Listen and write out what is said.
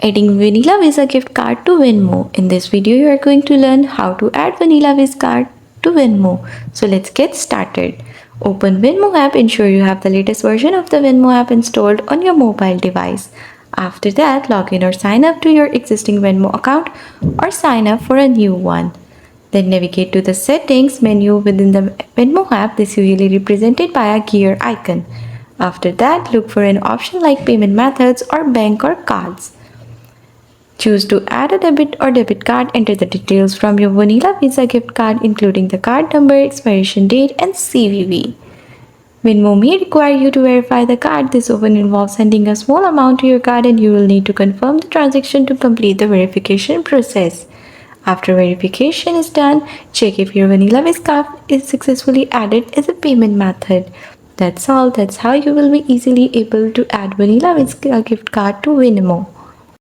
Adding Vanilla Visa gift card to Venmo. In this video, you are going to learn how to add Vanilla Visa card to Venmo. So let's get started. Open Venmo app. Ensure you have the latest version of the Venmo app installed on your mobile device. After that, log in or sign up to your existing Venmo account or sign up for a new one. Then navigate to the settings menu within the Venmo app. This is usually represented by a gear icon. After that, look for an option like payment methods or bank or cards. Choose to add a debit or debit card. Enter the details from your Vanilla Visa gift card, including the card number, expiration date, and CVV. Venmo may require you to verify the card. This often involves sending a small amount to your card, and you will need to confirm the transaction to complete the verification process. After verification is done, check if your Vanilla Visa card is successfully added as a payment method. That's all. That's how you will be easily able to add Vanilla Visa gift card to Venmo.